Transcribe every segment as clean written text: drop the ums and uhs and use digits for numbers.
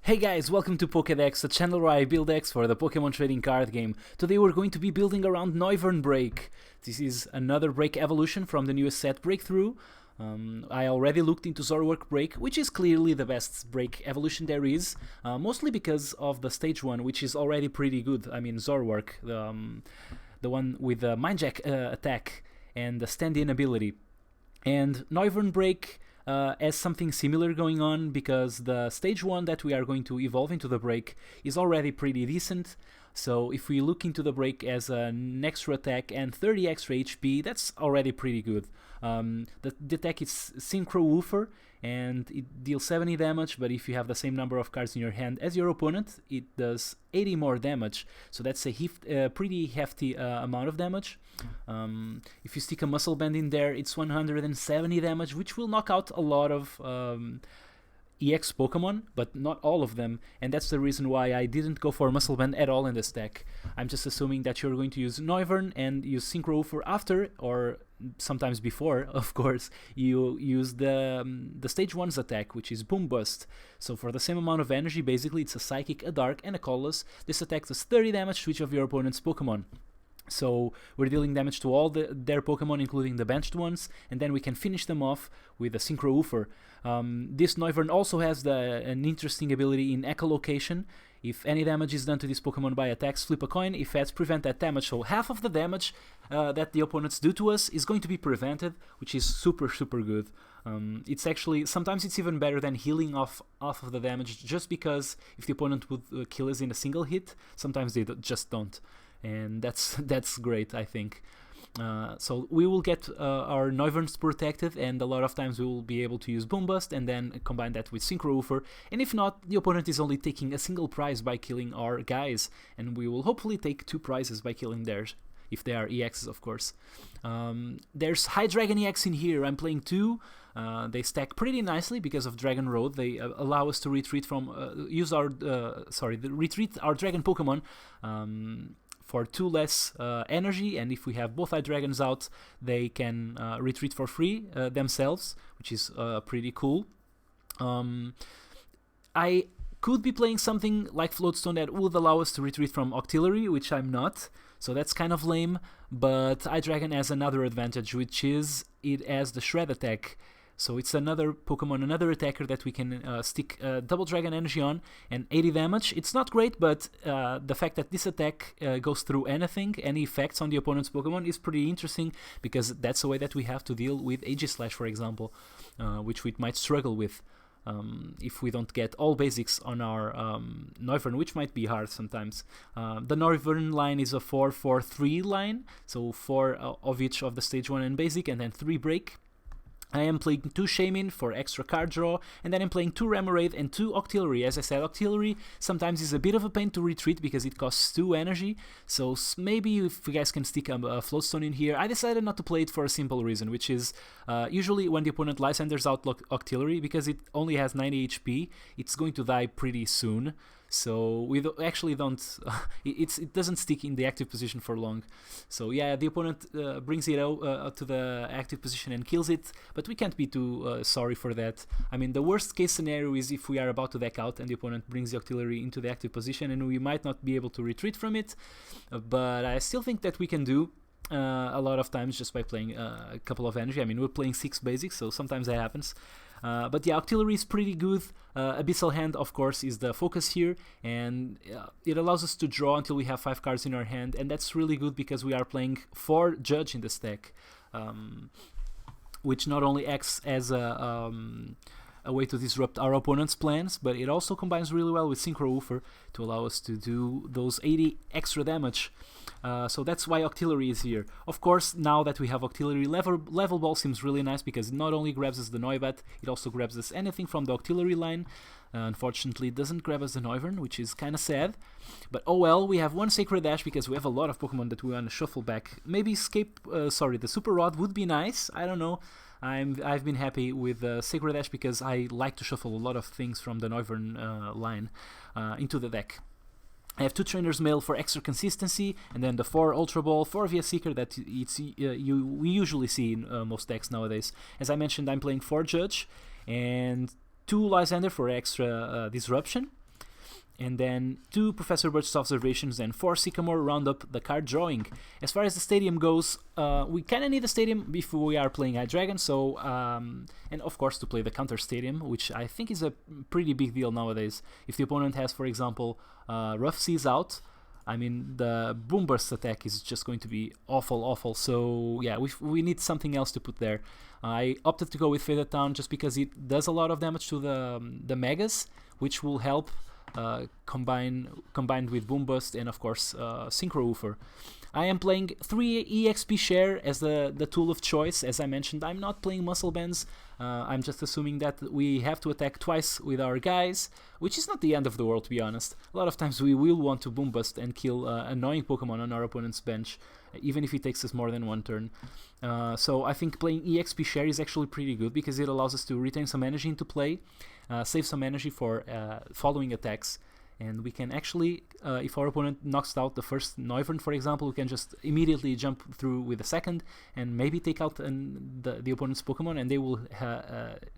Hey guys, welcome to Pokédex, a channel where I build decks for the Pokemon trading card game. Today we're going to be building around Noivern Break. This is another break evolution from the newest set Breakthrough. I already looked into Noivern Break, which is clearly the best break evolution there is, mostly because of the stage 1, which is already pretty good. I mean, Zorwork, the one with the Mindjack attack and the stand-in ability. And Noivern Break has something similar going on because the stage 1 that we are going to evolve into the break is already pretty decent. So if we look into the break as an extra attack and 30 extra HP, that's already pretty good. The attack is Synchro Woofer and it deals 70 damage, but if you have the same number of cards in your hand as your opponent, it does 80 more damage. So that's a pretty hefty amount of damage. If you stick a Muscle Band in there, it's 170 damage, which will knock out a lot of EX Pokemon, but not all of them, and that's the reason why I didn't go for Muscle Band at all in this deck. I'm just assuming that you're going to use Noivern and use Synchro for after, or sometimes before, of course, you use the stage 1's attack, which is Boom Bust. So for the same amount of energy, basically it's a Psychic, a Dark, and a Colorless. This attack does 30 damage to each of your opponent's Pokemon. So we're dealing damage to all their Pokemon, including the benched ones, and then we can finish them off with a Synchro Woofer. This Noivern also has an interesting ability in Echolocation. If any damage is done to this Pokemon by attacks, flip a coin. Effects prevent that damage, so half of the damage that the opponents do to us is going to be prevented, which is super good. It's actually, sometimes it's even better than healing off of the damage, just because if the opponent would kill us in a single hit, sometimes they just don't. And that's great, I think. So we will get our Noiverns protected, and a lot of times we will be able to use Boom Bust and then combine that with Synchro Woofer. And if not, the opponent is only taking a single prize by killing our guys, and we will hopefully take 2 prizes by killing theirs, if they are EXs, of course. There's Hydreigon EX in here. I'm playing 2. They stack pretty nicely because of Dragon Road. They allow us to retreat from retreat our Dragon Pokemon for 2 less energy, and if we have both Hydreigons out, they can retreat for free themselves, which is pretty cool. I could be playing something like Floatstone that would allow us to retreat from Octillery, which I'm not, so that's kind of lame, but Hydreigon has another advantage, which is it has the Shred attack. So it's another Pokemon, another attacker that we can stick Double Dragon Energy on, and 80 damage. It's not great, but the fact that this attack goes through anything, any effects on the opponent's Pokemon, is pretty interesting, because that's a way that we have to deal with Aegislash, for example, which we might struggle with if we don't get all basics on our Noivern, which might be hard sometimes. The Noivern line is a 4-4-3 line, so 4 of each of the stage 1 and basic, and then 3 break. I am playing 2 Shaymin for extra card draw, and then I'm playing 2 Remoraid and 2 Octillery. As I said, Octillery sometimes is a bit of a pain to retreat because it costs 2 energy, so maybe if you guys can stick a Floatstone in here. I decided not to play it for a simple reason, which is usually when the opponent Lysanders out Octillery, because it only has 90 HP, it's going to die pretty soon. So we actually don't. It doesn't stick in the active position for long. So yeah, the opponent brings it out to the active position and kills it, but we can't be too sorry for that. I mean, the worst case scenario is if we are about to deck out and the opponent brings the Octillery into the active position, and we might not be able to retreat from it. But I still think that we can do a lot of times just by playing a couple of energy. I mean, we're playing 6 basics, so sometimes that happens. But yeah, Octillery is pretty good. Abyssal Hand, of course, is the focus here, and it allows us to draw until we have 5 cards in our hand, and that's really good because we are playing 4 Judge in this deck, which not only acts as a way to disrupt our opponent's plans, but it also combines really well with Synchro Woofer to allow us to do those 80 extra damage. So that's why Octillery is here. Of course, now that we have Octillery, Level Ball seems really nice because it not only grabs us the Noibat, it also grabs us anything from the Octillery line. Unfortunately, it doesn't grab us the Noivern, which is kind of sad. But oh well, we have 1 Sacred Dash because we have a lot of Pokemon that we want to shuffle back. Maybe the Super Rod would be nice, I don't know. I've been happy with Sacred Dash because I like to shuffle a lot of things from the Noivern line into the deck. I have 2 Trainer's Mail for extra consistency, and then the 4 Ultra Ball, 4 VS Seeker that we usually see in most decks nowadays. As I mentioned, I'm playing 4 Judge and 2 Lysander for extra disruption. and then 2 Professor Birch's observations and 4 Sycamore round up the card drawing. As far as the stadium goes, we kind of need a stadium before we are playing High Dragon, so and of course to play the counter stadium, which I think is a pretty big deal nowadays. If the opponent has, for example, Rough Seas out, I mean, the Boom Burst attack is just going to be awful, so yeah, we need something else to put there. I opted to go with Faded Town just because it does a lot of damage to the Megas, which will help combined with Boom Bust and of course Synchro Woofer. I am playing 3 EXP share as the tool of choice. As I mentioned, I'm not playing Muscle Bands. I'm just assuming that we have to attack twice with our guys, which is not the end of the world, to be honest. A lot of times we will want to Boom Bust and kill annoying Pokemon on our opponent's bench, even if it takes us more than 1 turn. So I think playing EXP share is actually pretty good because it allows us to retain some energy into play, save some energy for following attacks. And we can actually, if our opponent knocks out the first Noivern, for example, we can just immediately jump through with the second and maybe take out the opponent's Pokemon, and they will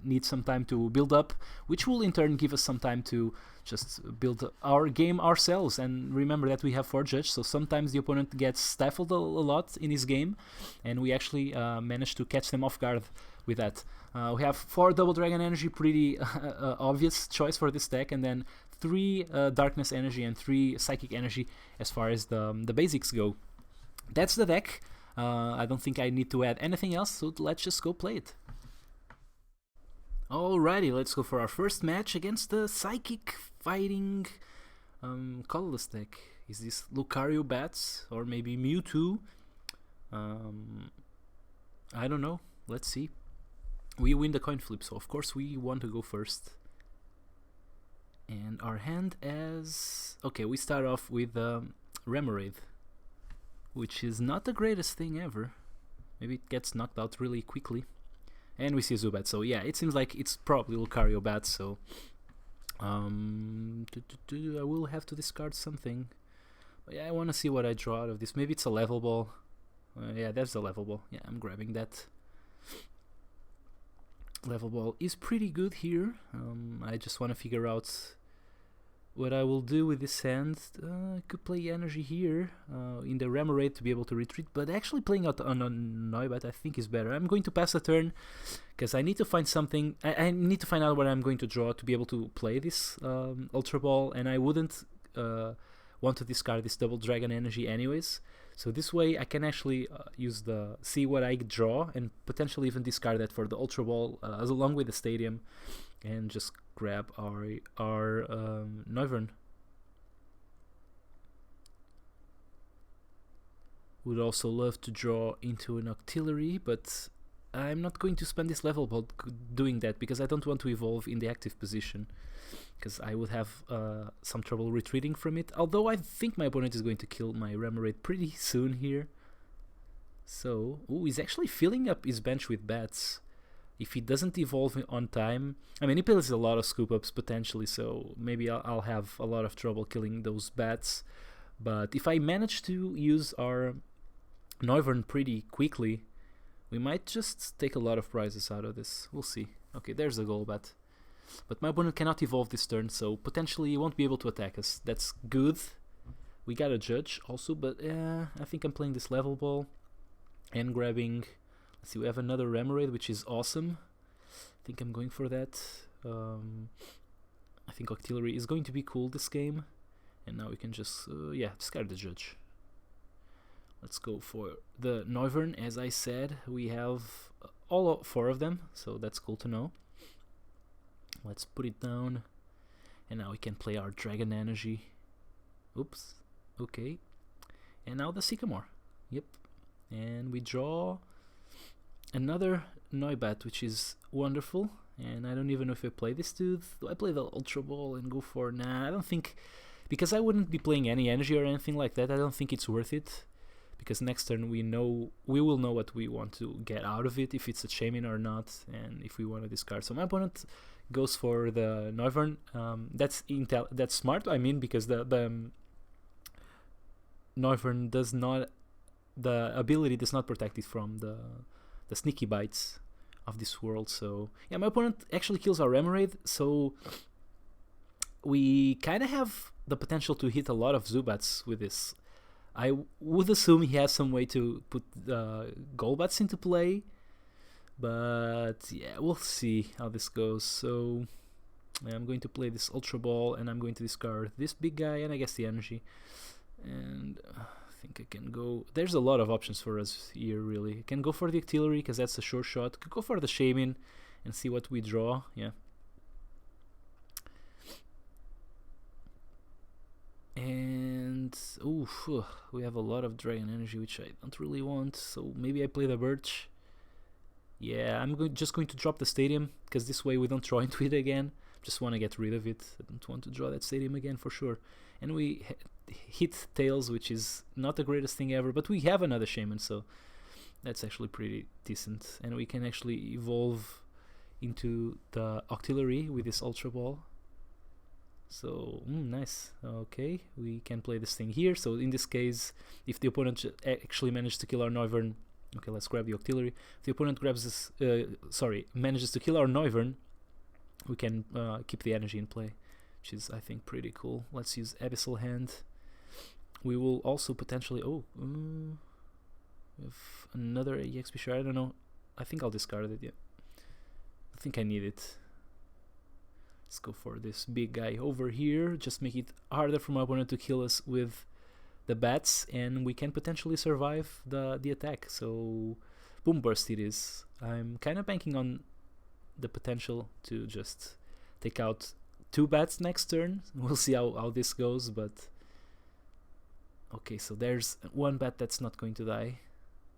need some time to build up, which will in turn give us some time to just build our game ourselves. And remember that we have 4 judge, so sometimes the opponent gets stifled a lot in his game, and we actually manage to catch them off guard with that. We have 4 Double Dragon Energy, pretty obvious choice for this deck, and then 3 Darkness Energy and 3 Psychic Energy as far as the basics go. That's the deck. I don't think I need to add anything else, so let's just go play it. Alrighty, let's go for our first match against the Psychic Fighting colorless deck. Is this Lucario Bats or maybe Mewtwo? I don't know. Let's see. We win the coin flip, so of course we want to go first. And our hand as... okay, we start off with Remoraid, which is not the greatest thing ever. Maybe it gets knocked out really quickly. And we see a Zubat, so yeah, it seems like it's probably Lucario Bat, so... I will have to discard something. But yeah, I want to see what I draw out of this. Maybe it's a level ball. Yeah, that's a level ball. Yeah, I'm grabbing that. Level ball is pretty good here. I just want to figure out what I will do with this hand. I could play energy here in the Remoraid to be able to retreat, but actually playing out on a Noibat I think is better. I'm going to pass a turn because I need to find something. I need to find out what I'm going to draw to be able to play this Ultra Ball, and I wouldn't want to discard this Double Dragon Energy anyways. So this way I can actually see what I draw and potentially even discard that for the Ultra Ball along with the Stadium, and just grab our Noivern. Would also love to draw into an Octillery, but I'm not going to spend this level ball doing that because I don't want to evolve in the active position, because I would have some trouble retreating from it, although I think my opponent is going to kill my Remoraid pretty soon here. So, he's actually filling up his bench with bats. If he doesn't evolve on time, I mean, he plays a lot of scoop ups potentially, so maybe I'll have a lot of trouble killing those bats. But if I manage to use our Noivern pretty quickly, we might just take a lot of prizes out of this. We'll see. Okay, there's the Golbat. But my opponent cannot evolve this turn, so potentially he won't be able to attack us. That's good. We got a judge also, but I think I'm playing this level ball and grabbing... let's see, we have another Remoraid, which is awesome. I think I'm going for that. I think Octillery is going to be cool this game. And now we can just, discard the judge. Let's go for the Noivern. As I said, we have all 4 of them, so that's cool to know. Let's put it down, and now we can play our Dragon Energy. Oops, okay. And now the Sycamore. Yep. And we draw another Noibat, which is wonderful. And I don't even know if I play this dude. Do I play the Ultra Ball and go for... nah, I don't think... because I wouldn't be playing any energy or anything like that, I don't think it's worth it. Because next turn we will know what we want to get out of it, if it's a Shaman or not, and if we want to discard. So my opponent goes for the Noivern. That's smart, I mean, because the Noivern does not... the ability does not protect it from the sneaky bites of this world. So yeah, my opponent actually kills our Remoraid, so we kind of have the potential to hit a lot of Zubats with this. I would assume he has some way to put Golbats into play, but yeah, we'll see how this goes. So I'm going to play this Ultra Ball, and I'm going to discard this big guy, and I guess the energy. And I think I can go... There's a lot of options for us here, really. I can go for the Artillery, because that's a sure shot. Could go for the Shaman and see what we draw, yeah. And we have a lot of Dragon Energy, which I don't really want, so maybe I play the Birch. Yeah, I'm just going to drop the Stadium, because this way we don't draw into it again. Just want to get rid of it. I don't want to draw that Stadium again for sure. And we hit Tails, which is not the greatest thing ever, but we have another Shaman, so that's actually pretty decent. And we can actually evolve into the Octillery with this Ultra Ball. So, nice. Okay, we can play this thing here. So in this case, if the opponent actually manages to kill our Noivern... Okay, let's grab the Octillery. If the opponent grabs this... manages to kill our Noivern, we can keep the energy in play, which is, I think, pretty cool. Let's use Abyssal Hand. We will also potentially... we have another EXP share. I don't know. I think I'll discard it, yeah. I think I need it. Let's go for this big guy over here. Just make it harder for my opponent to kill us with the bats, and we can potentially survive the attack. So, Boom Burst it is. I'm kind of banking on the potential to just take out 2 bats next turn. We'll see how this goes, but... Okay, so there's 1 bat that's not going to die.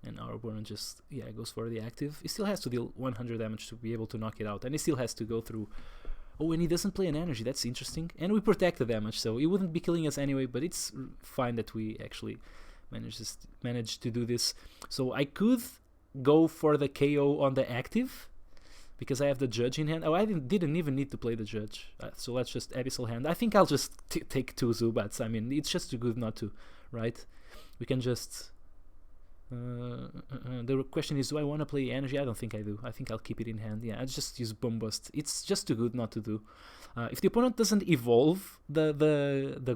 And our opponent just, goes for the active. He still has to deal 100 damage to be able to knock it out. And he still has to go through... Oh, and he doesn't play an energy, that's interesting. And we protect the damage, so he wouldn't be killing us anyway, but it's fine that we actually managed to do this. So I could go for the KO on the active, because I have the Judge in hand. Oh, I didn't even need to play the Judge. So let's just Abyssal Hand. I think I'll just take 2 Zubats. I mean, it's just too good not to, right? We can just... the question is, do I want to play energy? I don't think I do. I think I'll keep it in hand. Yeah, I'll just use Bomb Bust. It's just too good not to do. If the opponent doesn't evolve the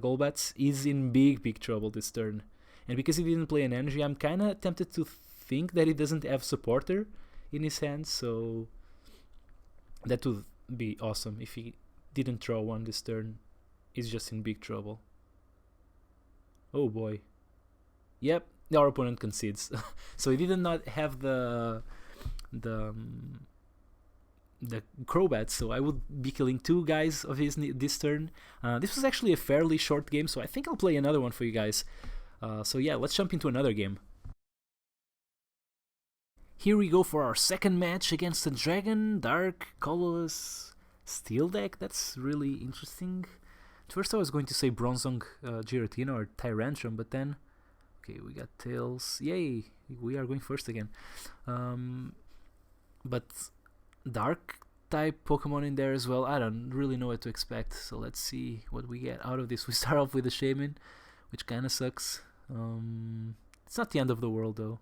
Golbats, he's in big trouble this turn. And because he didn't play an energy, I'm kind of tempted to think that he doesn't have Supporter in his hand, so that would be awesome. If he didn't draw one this turn, he's just in big trouble. Oh boy. Yep. Our opponent concedes. So he did not have the Crobat, so I would be killing 2 guys of his this turn. This was actually a fairly short game, so I think I'll play another one for you guys. So yeah, let's jump into another game. Here we go for our second match against the Dragon Dark Colorless Steel deck. That's really interesting. At first I was going to say Bronzong Giratina or Tyrantrum, but then... Okay, we got Tails. Yay! We are going first again. But Dark type Pokemon in there as well. I don't really know what to expect. So let's see what we get out of this. We start off with a Shaman, which kind of sucks. It's not the end of the world though.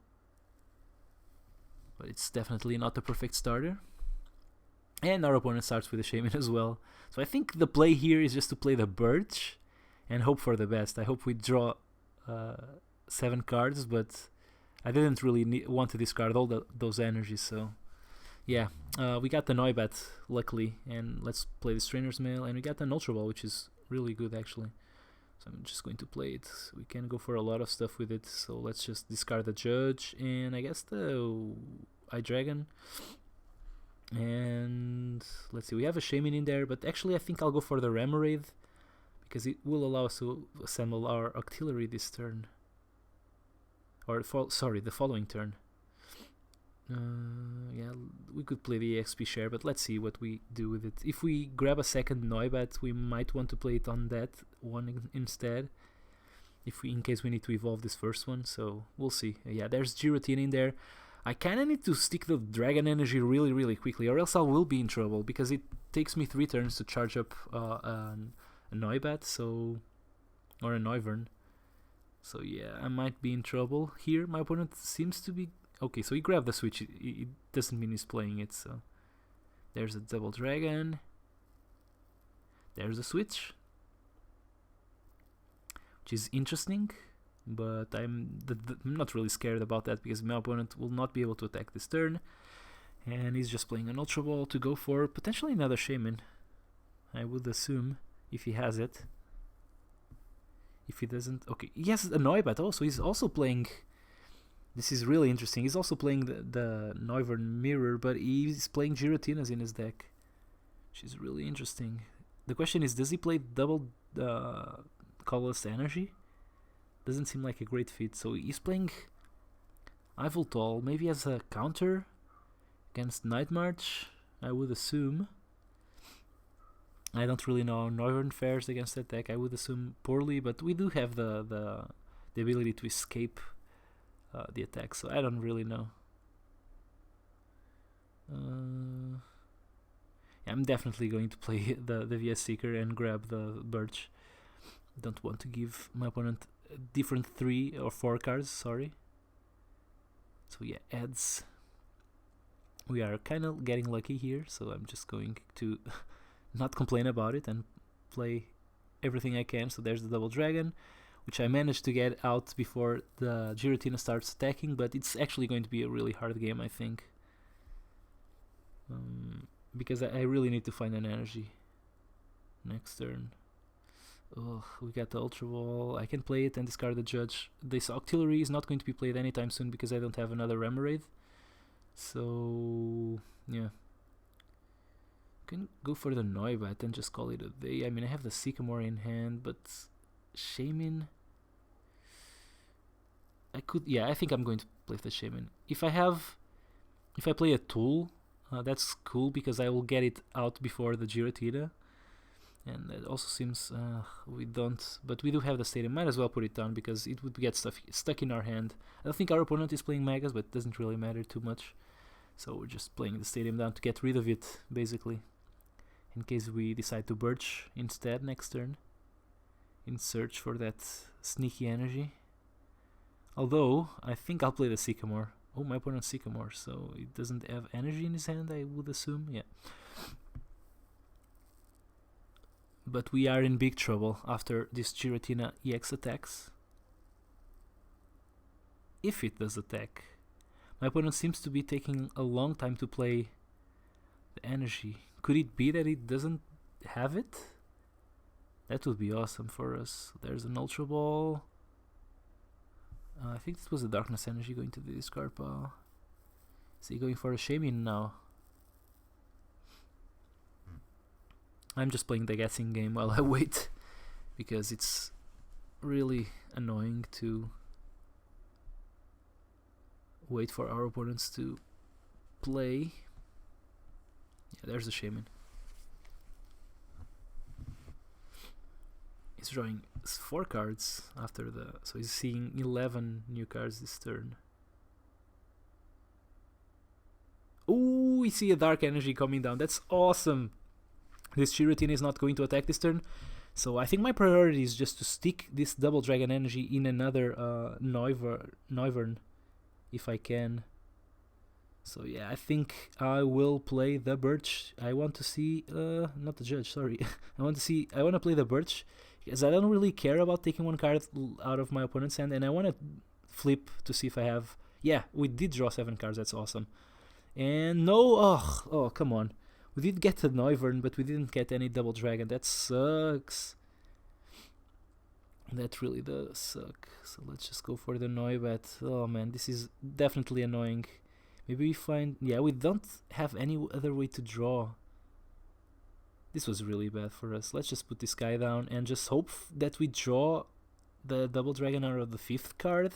But it's definitely not the perfect starter. And our opponent starts with a Shaman as well. So I think the play here is just to play the Birch and hope for the best. I hope we draw... 7 cards, but I didn't really want to discard all those energies, so yeah, we got the Noibat luckily, and let's play the Trainer's Mail, and we got an Ultra Ball, which is really good actually, so I'm just going to play it. We can go for a lot of stuff with it, so let's just discard the Judge and I guess the iDragon, and let's see, we have a Shaman in there, but actually I think I'll go for the Remoraid because it will allow us to assemble our Octillery this turn. Or, the following turn. Yeah, we could play the EXP share, but let's see what we do with it. If we grab a second Noibat, we might want to play it on that one instead. In case we need to evolve this first one, so we'll see. Yeah, there's Giratina in there. I kind of need to stick the Dragon Energy really quickly, or else I will be in trouble, because it takes me 3 turns to charge up a Noibat, so... or a Noivern. So yeah, I might be in trouble here. My opponent seems to be... Okay, so he grabbed the switch. It doesn't mean he's playing it, so... There's a double dragon. There's a switch, which is interesting, but I'm not really scared about that because my opponent will not be able to attack this turn, and he's just playing an Ultra Ball to go for potentially another Shaman, I would assume, if he has it. If he doesn't, okay, he has Annoy, but also he's also playing. This is really interesting. He's also playing the Noivern Mirror, but he's playing Giratinas in his deck, which is really interesting. The question is, does he play double Colorless Energy? Doesn't seem like a great fit. So he's playing Ivoltol, maybe as a counter against Night March, I would assume. I don't really know how Noivern fares against that deck. I would assume poorly, but we do have the ability to escape the attack, so I don't really know. I'm definitely going to play the VS Seeker and grab the Birch. Don't want to give my opponent different 3 or 4 cards, sorry. So yeah, adds. We are kind of getting lucky here, so I'm just going to not complain about it and play everything I can. So there's the double dragon, which I managed to get out before the Giratina starts attacking, but it's actually going to be a really hard game, I think. Because I really need to find an energy next turn. Ugh, we got the Ultra Ball. I can play it and discard the Judge. This Auxiliary is not going to be played anytime soon because I don't have another Remoraid. So, yeah. Can go for the Noibat and just call it a day. I mean, I have the Sycamore in hand, but Shaman. I could, yeah, I think I'm going to play the Shaman. If I play a Tool, that's cool because I will get it out before the Giratina. And it also seems we don't, but we do have the Stadium. Might as well put it down because it would get stuck in our hand. I don't think our opponent is playing Megas, but it doesn't really matter too much. So we're just playing the Stadium down to get rid of it, basically. In case we decide to Birch instead next turn. In search for that sneaky energy. Although, I think I'll play the Sycamore. Oh, my opponent's Sycamore, so it doesn't have energy in his hand, I would assume. Yeah. But we are in big trouble after this Giratina EX attacks. If it does attack. My opponent seems to be taking a long time to play the energy. Could it be that it doesn't have it? That would be awesome for us. There's an Ultra Ball. I think this was a Darkness Energy going to the discard pile. Is he going for a Shaman now? I'm just playing the guessing game while I wait, because it's really annoying to wait for our opponents to play. Yeah, there's the Shaman. He's drawing 4 cards after the... So he's seeing 11 new cards this turn. Oh, we see a Dark Energy coming down. That's awesome. This Giratina is not going to attack this turn. So I think my priority is just to stick this Double Dragon Energy in another Noivern, if I can. So yeah, I think I will play the Birch. I want to see... not the Judge, sorry. I want to play the Birch. Because I don't really care about taking 1 card out of my opponent's hand. And I want to flip to see if I have... Yeah, we did draw 7 cards. That's awesome. And no... Oh, come on. We did get the Noivern, but we didn't get any Double Dragon. That sucks. That really does suck. So let's just go for the Noibat. Oh man, this is definitely annoying. Maybe we find... Yeah, we don't have any other way to draw. This was really bad for us. Let's just put this guy down and just hope that we draw the Double Dragon out of the 5th card.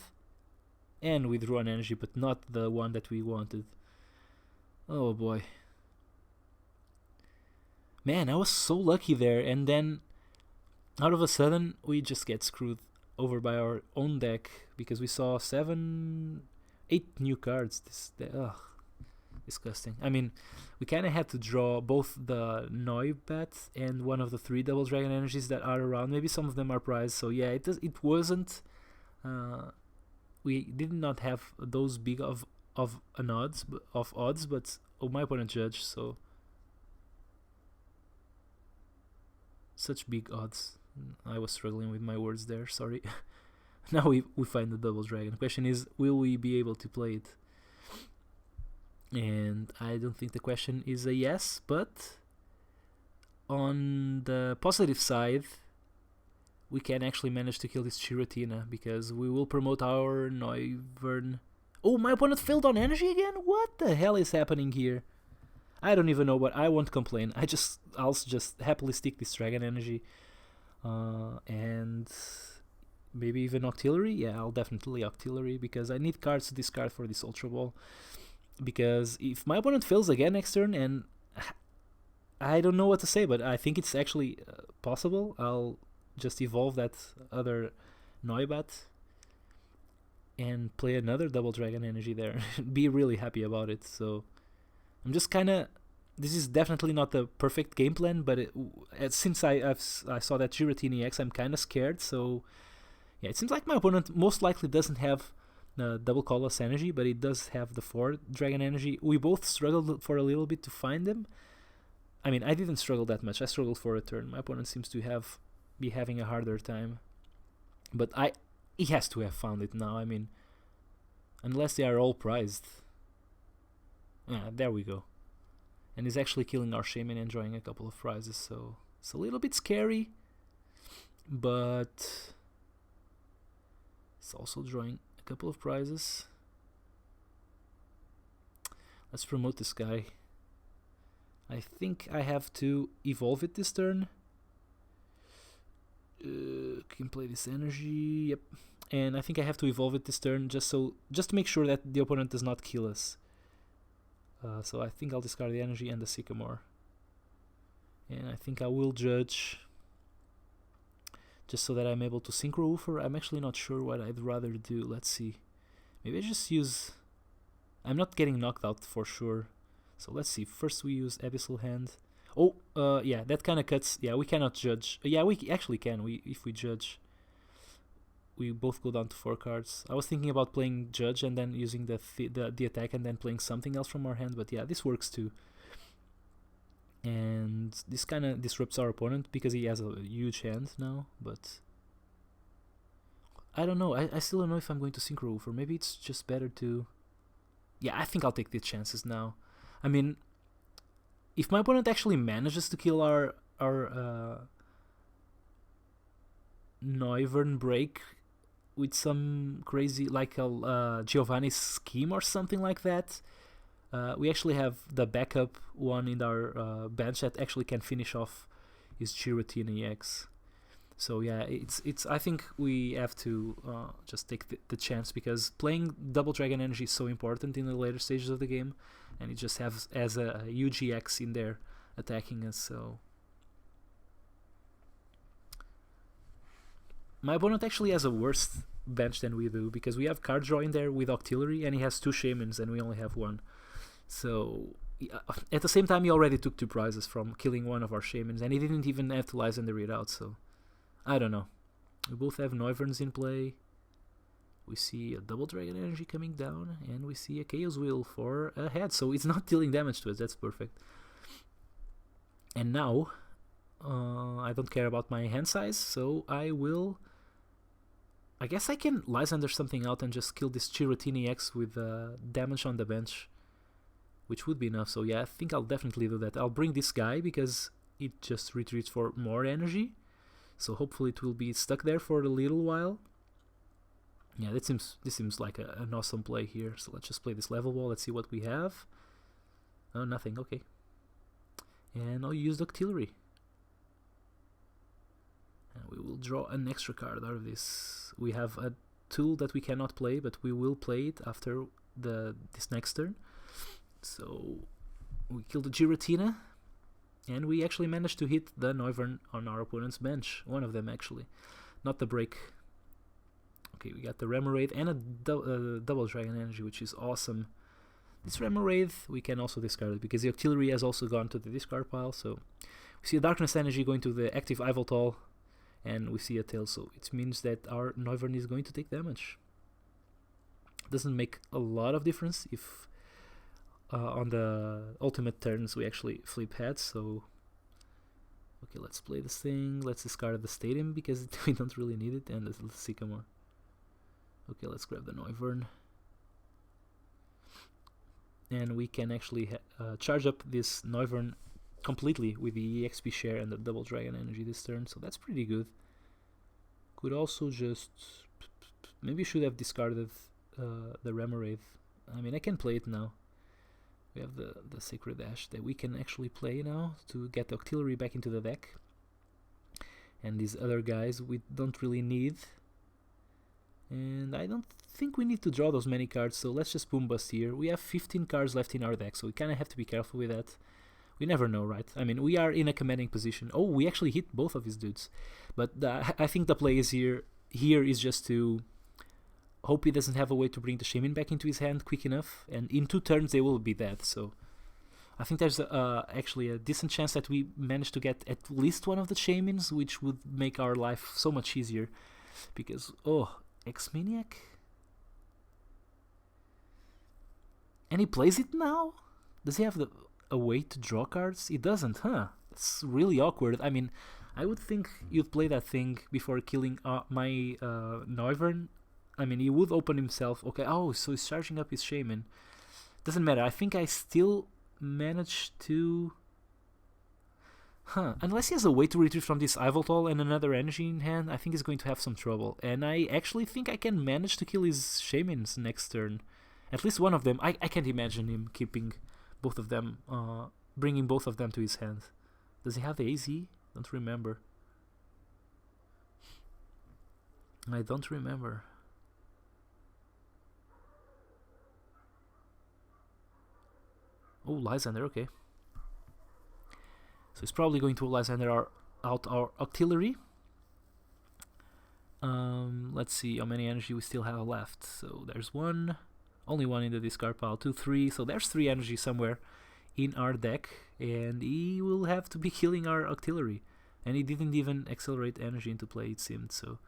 And we drew an energy, but not the one that we wanted. Oh boy. Man, I was so lucky there, and then out of a sudden we just get screwed over by our own deck because we saw 8 new cards. Disgusting. I mean, we kind of had to draw both the Noibat and one of the 3 Double Dragon Energies that are around. Maybe some of them are prized. So yeah, it wasn't. We did not have those big of odds, but my opponent Judge. So. such big odds. I was struggling with my words there, sorry. Now we find the double dragon. The question is, will we be able to play it? And I don't think the question is a yes, but on the positive side, we can actually manage to kill this Giratina because we will promote our Noivern. Oh, my opponent failed on energy again? What the hell is happening here? I don't even know, but I won't complain. I'll just happily stick this dragon energy. And maybe even Octillery? Yeah, I'll definitely Octillery because I need cards to discard for this Ultra Ball. Because if my opponent fails again next turn, and I don't know what to say, but I think it's actually possible, I'll just evolve that other Noibat and play another double dragon energy there. Be really happy about it. So I'm just kind of... This is definitely not the perfect game plan, but since I saw that Giratina EX, I'm kind of scared. So yeah, it seems like my opponent most likely doesn't have double colorless energy, but it does have the 4 dragon energy. We both struggled for a little bit to find them. I mean, I didn't struggle that much. I struggled for a turn. My opponent seems to be having a harder time, but he has to have found it now. I mean, unless they are all prized. There we go. And he's actually killing our Shaman and drawing a couple of prizes, so it's a little bit scary, but it's also drawing a couple of prizes. Let's promote this guy. I think I have to evolve it this turn. Can play this energy, yep. And I think I have to evolve it this turn just to make sure that the opponent does not kill us. So I think I'll discard the energy and the Sycamore. And I think I will judge just so that I'm able to Synchro Woofer. I'm actually not sure what I'd rather do. Let's see. Maybe I just use... I'm not getting knocked out for sure. So let's see. First we use Abyssal Hand. Oh, yeah, that kind of cuts... Yeah, we cannot judge. Yeah, we actually can. If we judge, we both go down to 4 cards. I was thinking about playing Judge and then using the attack and then playing something else from our hand, but yeah, this works too. And this kind of disrupts our opponent because he has a huge hand now, but I don't know. I still don't know if I'm going to Synchro Woofer. Maybe it's just better to... Yeah, I think I'll take the chances now. I mean, if my opponent actually manages to kill our Noivern Break with some crazy, like a Giovanni's scheme or something like that, we actually have the backup one in our bench that actually can finish off his Giratina EX. So yeah, it's. I think we have to just take the chance because playing double dragon energy is so important in the later stages of the game, and it just has a huge EX in there attacking us. So my opponent actually has a worse bench than we do because we have card draw in there with Octillery and he has 2 Shamans and we only have 1. So at the same time he already took 2 prizes from killing one of our Shamans and he didn't even have to Lysander it out, so I don't know. We both have Noiverns in play. We see a double dragon energy coming down and we see a Chaos Wheel for a head, so it's not dealing damage to us. That's perfect. And now I don't care about my hand size, so I guess I can Lysander something out and just kill this Giratina EX with damage on the bench, which would be enough. So yeah, I think I'll definitely do that. I'll bring this guy because it just retreats for more energy, so hopefully it will be stuck there for a little while. Yeah, this seems like an awesome play here. So let's just play this level ball. Let's see what we have. Oh, nothing. Okay. And I'll use Octillery. And we will draw an extra card out of this. We have a tool that we cannot play, but we will play it after this next turn. So we kill the Giratina, and we actually managed to hit the Noivern on our opponent's bench. One of them actually, not the break. Okay, we got the Remoraid and a double dragon energy, which is awesome. This Remoraid we can also discard it because the Octillery has also gone to the discard pile. So we see a Darkness energy going to the active Yveltal, and we see a tail, so it means that our Noivern is going to take damage. Doesn't make a lot of difference if on the ultimate turns we actually flip heads, so Okay, let's play this thing. Let's discard the Stadium because we don't really need it, and the Sycamore. Okay, let's grab the Noivern. And we can actually charge up this Noivern completely with the EXP share and the double dragon energy this turn, so that's pretty good. Could also just... maybe should have discarded the Remoraid. I mean, I can play it now. We have the Sacred Ash that we can actually play now to get the Octillery back into the deck. And these other guys we don't really need. And I don't think we need to draw those many cards, so let's just boom bust here. We have 15 cards left in our deck, so we kind of have to be careful with that. We never know, right? I mean, we are in a commanding position. Oh, we actually hit both of his dudes. But I think the play is here is just to hope he doesn't have a way to bring the Shaman back into his hand quick enough, and in 2 turns they will be dead. So I think there's actually a decent chance that we manage to get at least one of the Shamans, which would make our life so much easier. Because, oh, X-Maniac? And he plays it now? Does he have a way to draw cards? He doesn't, huh? It's really awkward. I mean, I would think you'd play that thing before killing my Noivern. I mean, he would open himself. Okay, oh, so he's charging up his Shaman. Doesn't matter. I think I still managed to... Unless he has a way to retrieve from this Yveltal and another energy in hand, I think he's going to have some trouble. And I actually think I can manage to kill his Shamans next turn. At least one of them. I can't imagine him keeping both of them, bringing both of them to his hand. Does he have the AZ? Don't remember. I don't remember. Oh, Lysander, okay. So he's probably going to Lysander out our Octillery. Let's see how many energy we still have left. So there's one. Only one in the discard pile. 2, 3. So there's 3 energy somewhere in our deck. And he will have to be killing our Octillery. And he didn't even accelerate energy into play, it seemed. So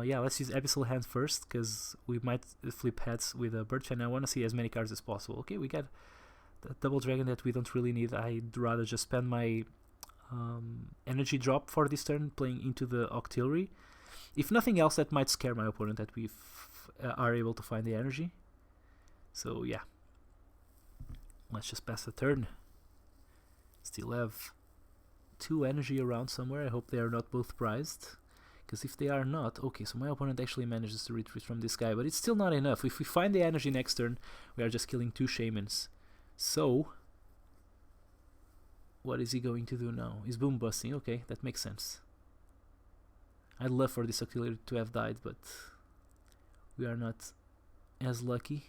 yeah, let's use Abyssal Hand first, because we might flip heads with a Birch, and I want to see as many cards as possible. Okay, we got the double dragon that we don't really need. I'd rather just spend my energy drop for this turn playing into the Octillery. If nothing else, that might scare my opponent that we are able to find the energy. So yeah, let's just pass the turn. Still have 2 energy around somewhere. I hope they are not both prized, because if they are not, okay, so my opponent actually manages to retreat from this guy, but it's still not enough. If we find the energy next turn, we are just killing 2 Shamans. So what is he going to do now? He's boom busting. Okay, that makes sense. I'd love for this Octillery to have died, but we are not as lucky.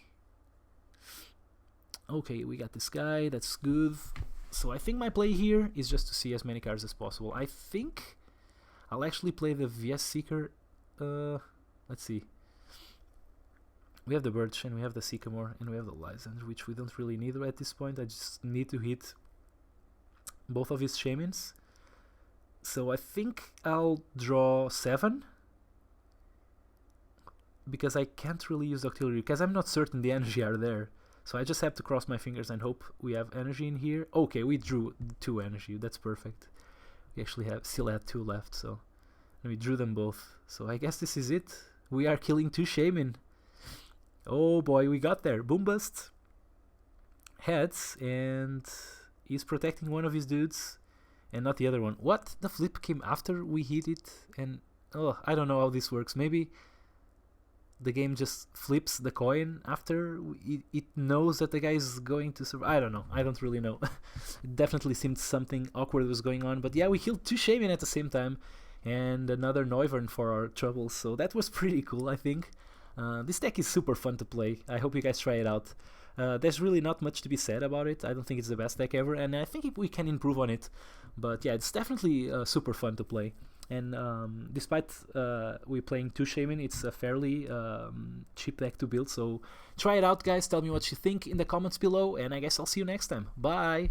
Okay, we got this guy. That's good. So I think my play here is just to see as many cards as possible. I think I'll actually play the VS Seeker. Let's see. We have the Birch, and we have the Sycamore, and we have the Lysander, which we don't really need at this point. I just need to hit both of his Shamans. So I think I'll draw 7. Because I can't really use Octillery, because I'm not certain the energy are there. So I just have to cross my fingers and hope we have energy in here. Okay, we drew 2 energy. That's perfect. We actually still had 2 left, so... and we drew them both. So I guess this is it. We are killing 2 Shaman. Oh boy, we got there. Boom bust. Heads, and he's protecting one of his dudes and not the other one. What? The flip came after we hit it? And oh, I don't know how this works. Maybe the game just flips the coin after it knows that the guy is going to survive. I don't know. I don't really know. It definitely seemed something awkward was going on. But yeah, we killed 2 Shaman at the same time and another Noivern for our troubles. So that was pretty cool, I think. This deck is super fun to play. I hope you guys try it out. There's really not much to be said about it. I don't think it's the best deck ever, and I think we can improve on it. But yeah, it's definitely super fun to play. And despite we playing 2 Shaman, it's a fairly cheap deck to build. So try it out, guys. Tell me what you think in the comments below, and I guess I'll see you next time. Bye!